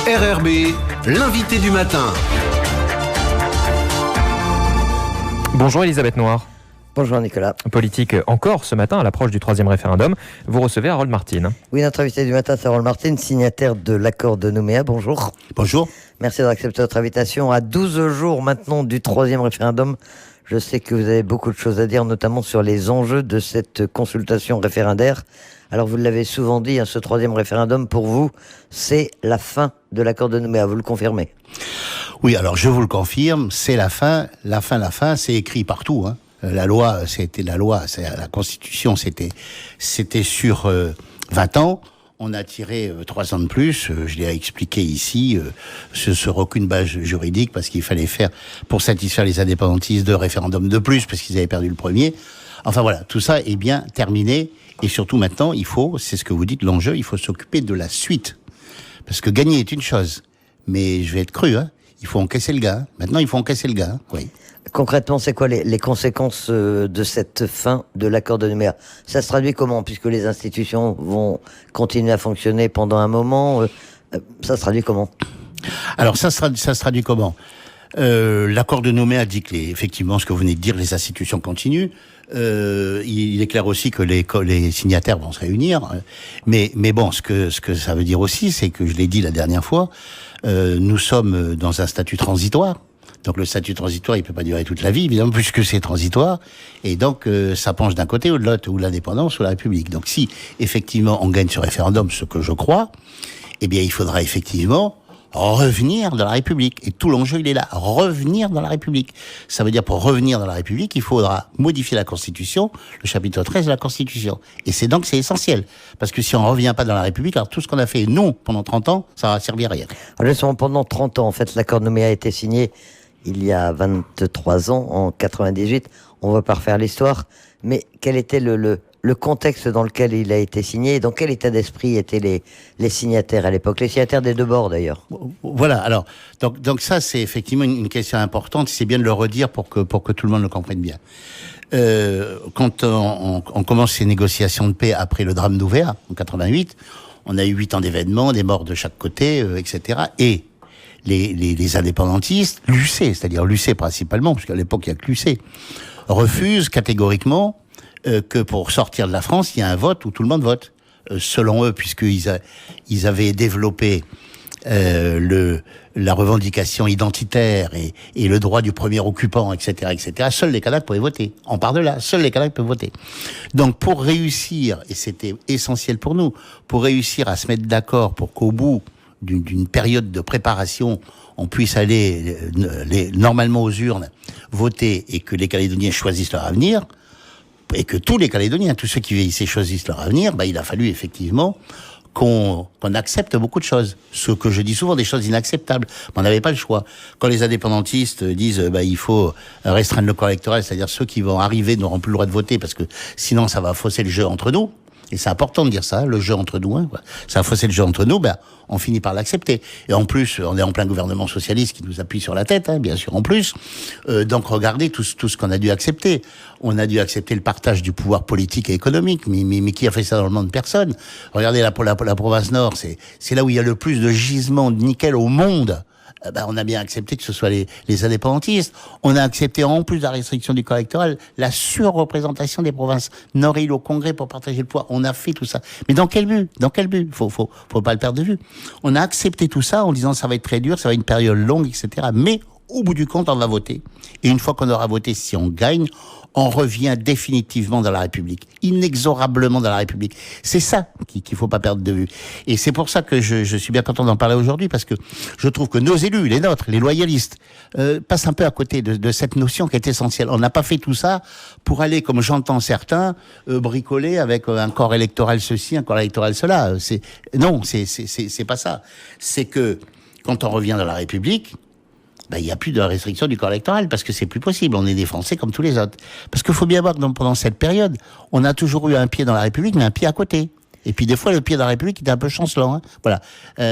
RRB, l'invité du matin. Bonjour Elisabeth Noir. Bonjour Nicolas. Politique encore ce matin à l'approche du 3e référendum. Vous recevez Harold Martin. Oui, notre invité du matin, c'est Harold Martin, signataire de l'accord de Nouméa. Bonjour. Bonjour. Merci d'avoir accepté notre invitation. À 12 jours maintenant du 3e référendum, je sais que vous avez beaucoup de choses à dire, notamment sur les enjeux de cette consultation référendaire. Alors vous l'avez souvent dit, ce 3e référendum, pour vous, c'est la fin de l'accord de Nouméa. Vous le confirmez? Oui, alors je vous le confirme, c'est la fin, c'est écrit partout. La loi, c'était la loi, la Constitution, c'était sur 20 ans. On a tiré 3 ans de plus, je l'ai expliqué ici, sur aucune base juridique, parce qu'il fallait faire, pour satisfaire les indépendantistes, 2 référendums de plus, parce qu'ils avaient perdu le premier. Enfin voilà, tout ça est bien terminé, et surtout maintenant, c'est ce que vous dites, l'enjeu, il faut s'occuper de la suite. Parce que gagner est une chose, mais je vais être cru, il faut encaisser le gars. Maintenant, il faut encaisser le gars, oui. Concrètement, c'est quoi les conséquences de cette fin de l'accord de Nouméa? Ça se traduit comment, puisque les institutions vont continuer à fonctionner pendant un moment? Ça se traduit comment? Alors, ça se traduit comment? L'accord de Nouméa dit que effectivement, ce que vous venez de dire, les institutions continuent. Il est clair aussi que les signataires vont se réunir. Mais bon, ce que ça veut dire aussi, c'est que je l'ai dit la dernière fois, nous sommes dans un statut transitoire. Donc le statut transitoire, il peut pas durer toute la vie, évidemment, puisque c'est transitoire. Et donc ça penche d'un côté ou de l'autre, ou l'indépendance ou la République. Donc si effectivement on gagne ce référendum, ce que je crois, eh bien il faudra effectivement revenir dans la République. Et tout l'enjeu, il est là. Revenir dans la République. Ça veut dire, pour revenir dans la République, il faudra modifier la Constitution, le chapitre 13 de la Constitution. Et c'est essentiel. Parce que si on revient pas dans la République, alors tout ce qu'on a fait, nous, pendant 30 ans, ça va servir à rien. Alors, justement, pendant 30 ans, en fait, l'accord de Nouméa a été signé il y a 23 ans, en 98. On va pas refaire l'histoire. Mais quel était le contexte dans lequel il a été signé, et dans quel état d'esprit étaient les signataires à l'époque, les signataires des deux bords d'ailleurs? Voilà, alors, donc ça c'est effectivement une question importante, c'est bien de le redire pour que tout le monde le comprenne bien. Quand on commence ces négociations de paix après le drame d'Ouvéa, en 88, on a eu 8 ans d'événements, des morts de chaque côté, etc. Et les indépendantistes, l'UC, c'est-à-dire l'UC principalement, parce qu'à l'époque il n'y a que l'UC, refusent catégoriquement que pour sortir de la France, il y a un vote où tout le monde vote. Selon eux, puisqu'ils avaient développé la revendication identitaire et le droit du premier occupant, etc., etc., seuls les Kanaks pouvaient voter. On part de là, seuls les Kanaks peuvent voter. Donc pour réussir, et c'était essentiel pour nous, pour réussir à se mettre d'accord pour qu'au bout d'une période de préparation, on puisse aller normalement aux urnes, voter, et que les Calédoniens choisissent leur avenir, et que tous les Calédoniens, tous ceux qui ici choisissent leur avenir, il a fallu effectivement qu'on accepte beaucoup de choses. Ce que je dis souvent, des choses inacceptables. On n'avait pas le choix. Quand les indépendantistes disent il faut restreindre le corps électoral, c'est-à-dire ceux qui vont arriver n'auront plus le droit de voter parce que sinon ça va fausser le jeu entre nous. Et c'est important de dire ça, le jeu entre nous, ça a faussé le jeu entre nous, on finit par l'accepter. Et en plus, on est en plein gouvernement socialiste qui nous appuie sur la tête, bien sûr, en plus. Donc regardez tout ce qu'on a dû accepter. On a dû accepter le partage du pouvoir politique et économique, mais qui a fait ça dans le monde? Personne. Regardez la province Nord, c'est là où il y a le plus de gisements de nickel au monde. On a bien accepté que ce soit les indépendantistes. On a accepté, en plus de la restriction du corps électoral, la surreprésentation des provinces nord-île au Congrès pour partager le poids. On a fait tout ça. Mais dans quel but? Faut pas le perdre de vue. On a accepté tout ça en disant ça va être très dur, ça va être une période longue, etc. Mais au bout du compte, on va voter. Et une fois qu'on aura voté, si on gagne, on revient définitivement dans la République, inexorablement dans la République. C'est ça qu'il faut pas perdre de vue. Et c'est pour ça que je suis bien content d'en parler aujourd'hui, parce que je trouve que nos élus, les nôtres, les loyalistes, passent un peu à côté de cette notion qui est essentielle. On n'a pas fait tout ça pour aller, comme j'entends certains, bricoler avec un corps électoral ceci, un corps électoral cela. Non, c'est pas ça. C'est que quand on revient dans la République, il n'y a plus de restriction du corps électoral, parce que c'est plus possible. On est des Français comme tous les autres. Parce qu'il faut bien voir que pendant cette période, on a toujours eu un pied dans la République, mais un pied à côté. Et puis des fois, le pied dans la République était un peu chancelant. Voilà.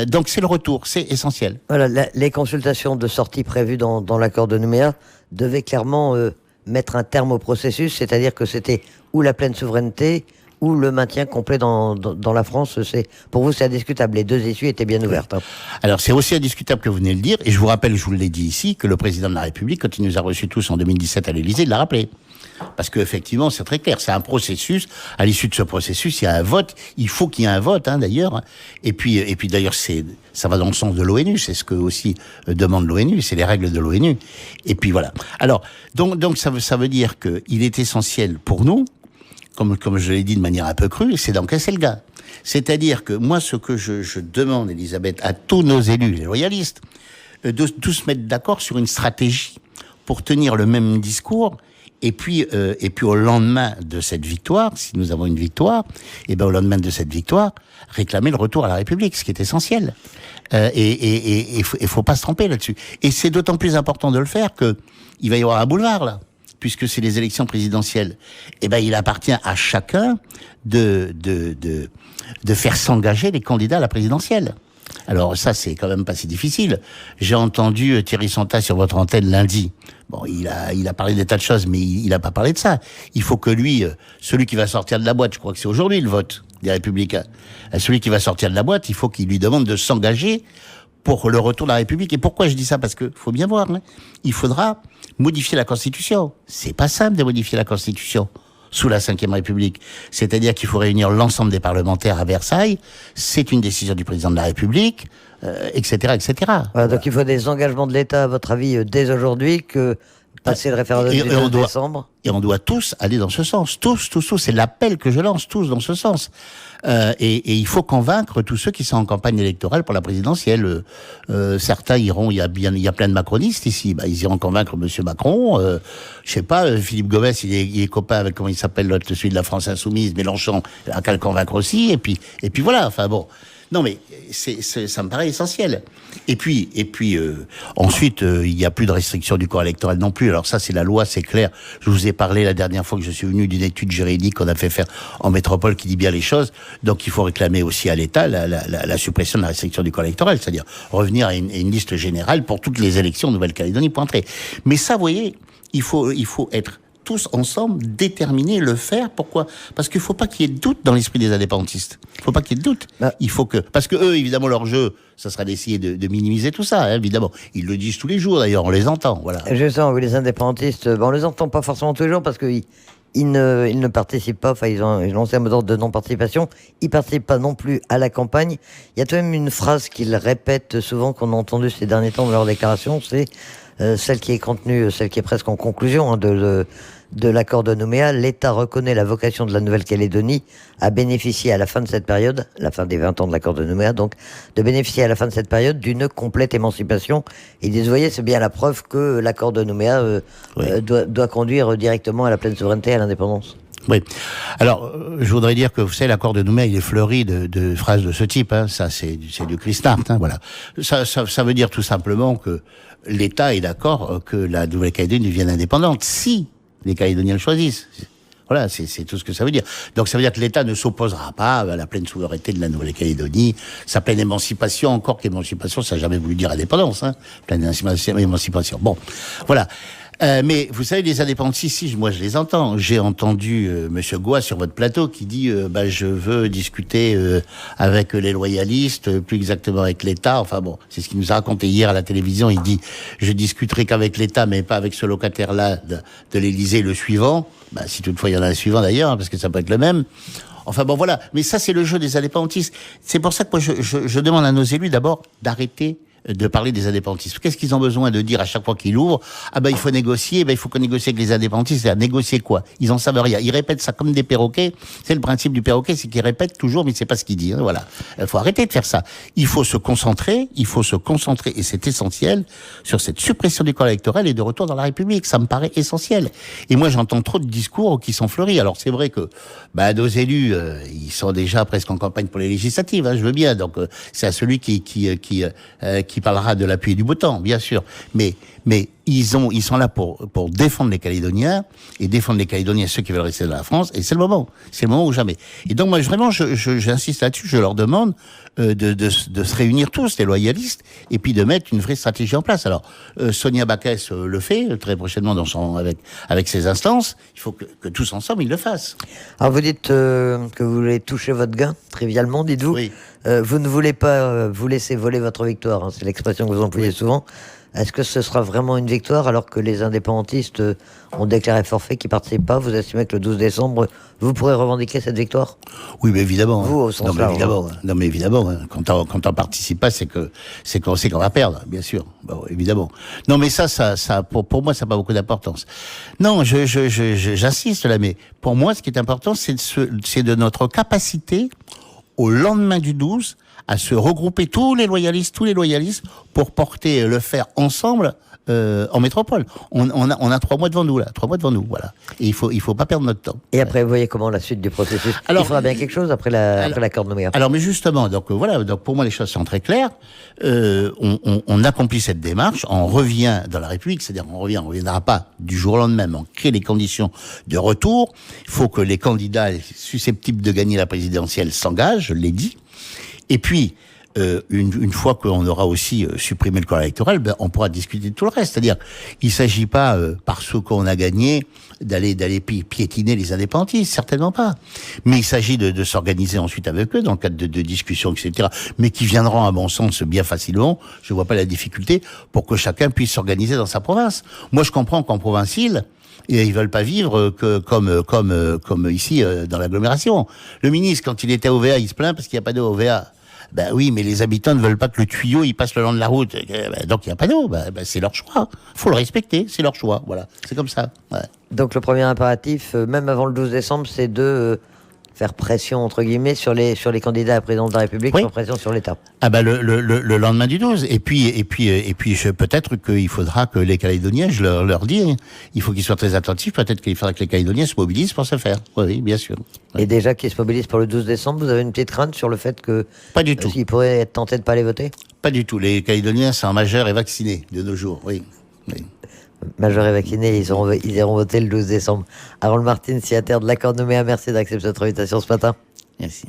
Donc c'est le retour, c'est essentiel. Voilà, les consultations de sortie prévues dans l'accord de Nouméa devaient clairement mettre un terme au processus, c'est-à-dire que c'était ou la pleine souveraineté, ou le maintien complet dans la France. Pour vous, c'est indiscutable. Les deux issues étaient bien ouvertes. Hein. Alors, c'est aussi indiscutable que vous venez de le dire, et je vous rappelle, je vous l'ai dit ici, que le président de la République, quand il nous a reçus tous en 2017 à l'Élysée, il l'a rappelé. Parce que effectivement, c'est très clair, c'est un processus. À l'issue de ce processus, il y a un vote. Il faut qu'il y ait un vote, hein, d'ailleurs. Et puis d'ailleurs, ça va dans le sens de l'ONU. C'est ce que aussi demande l'ONU. C'est les règles de l'ONU. Et puis voilà. Alors, donc ça veut dire que il est essentiel pour nous, comme je l'ai dit de manière un peu crue, c'est d'encaisser le gars. C'est-à-dire que moi, ce que je demande, Elisabeth, à tous nos élus, les loyalistes, de tous mettre d'accord sur une stratégie pour tenir le même discours. Et puis au lendemain de cette victoire, si nous avons une victoire, et ben au lendemain de cette victoire, réclamer le retour à la République, ce qui est essentiel. Et faut pas se tromper là-dessus. Et c'est d'autant plus important de le faire que il va y avoir un boulevard là, puisque c'est les élections présidentielles. Et ben il appartient à chacun de faire s'engager les candidats à la présidentielle. Alors ça, c'est quand même pas si difficile. J'ai entendu Thierry Santa sur votre antenne lundi. Bon, il a parlé des tas de choses, mais il a pas parlé de ça. Il faut que lui, celui qui va sortir de la boîte, je crois que c'est aujourd'hui le vote des Républicains, celui qui va sortir de la boîte, il faut qu'il lui demande de s'engager pour le retour de la République. Et pourquoi je dis ça? Parce que faut bien voir, hein, il faudra modifier la Constitution. C'est pas simple de modifier la Constitution sous la Ve République. C'est-à-dire qu'il faut réunir l'ensemble des parlementaires à Versailles. C'est une décision du président de la République, etc., etc. Voilà, donc il faut des engagements de l'État, à votre avis, dès aujourd'hui, que passer le référendum du 2 décembre. Et on doit tous aller dans ce sens. Tous. C'est l'appel que je lance, tous dans ce sens. Et il faut convaincre tous ceux qui sont en campagne électorale pour la présidentielle. Certains iront, il y a plein de macronistes ici, ils iront convaincre Monsieur Macron. Je sais pas, Philippe Gomès, il est copain avec, comment il s'appelle, l'autre, celui de la France Insoumise, Mélenchon, à qu'à le convaincre aussi. Et puis voilà, enfin bon. Non mais ça me paraît essentiel. Et puis ensuite il n'y a plus de restriction du corps électoral non plus. Alors ça c'est la loi, c'est clair. Je vous ai parlé la dernière fois que je suis venu d'une étude juridique qu'on a fait faire en métropole qui dit bien les choses. Donc il faut réclamer aussi à l'État la suppression de la restriction du corps électoral, c'est-à-dire revenir à une liste générale pour toutes les élections en Nouvelle-Calédonie pour entrer. Mais ça, vous voyez, il faut être tous ensemble déterminés, le faire. Pourquoi? Parce qu'il faut pas qu'il y ait de doute dans l'esprit des indépendantistes. Il faut pas qu'il y ait de doute. Il faut que, parce que eux, évidemment, leur jeu, ça sera d'essayer de minimiser tout ça, hein, évidemment. Ils le disent tous les jours, d'ailleurs, on les entend, voilà. Je sens, oui, les indépendantistes, on les entend pas forcément tous les jours parce qu'ils ne participent pas, enfin, ils ont lancé un mot d'ordre de non-participation. Ils participent pas non plus à la campagne. Il y a tout de même une phrase qu'ils répètent souvent, qu'on a entendue ces derniers temps dans leurs déclarations, c'est celle qui est contenue, celle qui est presque en conclusion, hein, de l'accord de Nouméa. L'État reconnaît la vocation de la Nouvelle-Calédonie à bénéficier à la fin de cette période, la fin des 20 ans de l'accord de Nouméa, donc, de bénéficier à la fin de cette période d'une complète émancipation. Ils disent, vous voyez, c'est bien la preuve que l'accord de Nouméa doit conduire directement à la pleine souveraineté et à l'indépendance. Oui. Alors, je voudrais dire que, vous savez, l'accord de Nouméa, il est fleuri de phrases de ce type, hein. Ça, c'est du Christart, hein, voilà. Ça veut dire tout simplement que l'État est d'accord que la Nouvelle-Calédonie devienne indépendante, si les Calédoniens le choisissent. Voilà, c'est tout ce que ça veut dire. Donc ça veut dire que l'État ne s'opposera pas à la pleine souveraineté de la Nouvelle-Calédonie, sa pleine émancipation, encore qu'émancipation, ça n'a jamais voulu dire indépendance, hein. Pleine émancipation. Bon, voilà. Mais vous savez, les indépendantistes, si, moi je les entends. J'ai entendu Monsieur Goua sur votre plateau qui dit je veux discuter avec les loyalistes, plus exactement avec l'État. Enfin bon, c'est ce qu'il nous a raconté hier à la télévision. Il dit je discuterai qu'avec l'État, mais pas avec ce locataire-là de l'Élysée, le suivant. Si toutefois il y en a un suivant d'ailleurs, hein, parce que ça peut être le même. Enfin bon, voilà. Mais ça, c'est le jeu des indépendantistes. C'est pour ça que moi je demande à nos élus d'abord d'arrêter de parler des indépendantistes. Qu'est-ce qu'ils ont besoin de dire à chaque fois qu'ils ouvrent? Il faut négocier, il faut qu'on négocie avec les indépendantistes. C'est à négocier quoi? Ils en savent rien. Ils répètent ça comme des perroquets. C'est le principe du perroquet, c'est qu'ils répètent toujours, mais c'est pas ce qu'ils disent. Voilà. Il faut arrêter de faire ça. Il faut se concentrer, et c'est essentiel, sur cette suppression du corps électoral et de retour dans la République. Ça me paraît essentiel. Et moi, j'entends trop de discours qui sont fleuris. Alors, c'est vrai que, nos élus, ils sont déjà presque en campagne pour les législatives, hein, je veux bien. Donc, c'est à celui qui qui parlera de la pluie et du beau temps, bien sûr. Mais ils sont là pour défendre les Calédoniens et défendre les Calédoniens, ceux qui veulent rester dans la France. Et c'est le moment ou jamais. Et donc moi vraiment, j'insiste là-dessus. Je leur demande de se réunir tous, les loyalistes, et puis de mettre une vraie stratégie en place. Alors Sonia Backès le fait très prochainement avec ses instances. Il faut que tous ensemble ils le fassent. Alors vous dites que vous voulez toucher votre gain, trivialement, dites-vous. Oui. Vous ne voulez pas vous laisser voler votre victoire, hein, c'est l'expression que vous employez souvent. Est-ce que ce sera vraiment une victoire alors que les indépendantistes ont déclaré forfait, qui ne participent pas? Vous estimez que le 12 décembre, vous pourrez revendiquer cette victoire? Oui, mais évidemment. Vous, au sens large. Non, mais évidemment. Quand on participe pas, c'est qu'on sait qu'on va perdre, bien sûr. Bon, évidemment. Non, mais ça, pour moi, ça n'a pas beaucoup d'importance. Non, j'insiste là, mais pour moi, ce qui est important, c'est de notre capacité, au lendemain du 12, à se regrouper tous les loyalistes pour porter le fer ensemble en métropole. On a 3 mois devant nous là, 3 mois devant nous, voilà. Et il faut pas perdre notre temps. Et après, vous voyez comment la suite du processus? Alors, il faudra bien quelque chose après l'accord de Nouméa. Alors, mais justement, donc voilà, donc pour moi les choses sont très claires. On accomplit cette démarche, on revient dans la République, c'est-à-dire on reviendra pas du jour au lendemain, mais on crée les conditions de retour. Il faut que les candidats susceptibles de gagner la présidentielle s'engagent, je l'ai dit. Et puis, une fois qu'on aura aussi supprimé le corps électoral, on pourra discuter de tout le reste. C'est-à-dire, il s'agit pas, parce qu'on a gagné, d'aller piétiner les indépendantistes, certainement pas. Mais il s'agit de s'organiser ensuite avec eux, dans le cadre de discussions, etc., mais qui viendront, à mon sens, bien facilement. Je vois pas la difficulté pour que chacun puisse s'organiser dans sa province. Moi, je comprends qu'en provincial, et ils veulent pas vivre comme ici dans l'agglomération. Le ministre, quand il était à OVA, il se plaint parce qu'il n'y a pas d'eau à OVA. Ben oui, mais les habitants ne veulent pas que le tuyau il passe le long de la route. Donc il n'y a pas d'eau. C'est leur choix. Faut le respecter, c'est leur choix. Voilà, c'est comme ça. Ouais. Donc le premier impératif, même avant le 12 décembre, c'est de faire pression, entre guillemets, sur les candidats à la présidence de la République, oui. Faire pression sur l'État. Ah le lendemain du 12. Et puis peut-être qu'il faudra que les Calédoniens, je leur dis, il faut qu'ils soient très attentifs. Peut-être qu'il faudra que les Calédoniens se mobilisent pour ce faire. Oui, bien sûr. Ouais. Et déjà qu'ils se mobilisent pour le 12 décembre, vous avez une petite crainte sur le fait que... Pas du tout. Ils pourraient être tentés de ne pas aller voter? Pas du tout. Les Calédoniens sont majeurs et vaccinés de nos jours, oui. Majeurs et vaccinés, ils iront voter le 12 décembre. Harold Martins, signataire de l'accord de Nouméa, merci d'accepter notre invitation ce matin. Merci.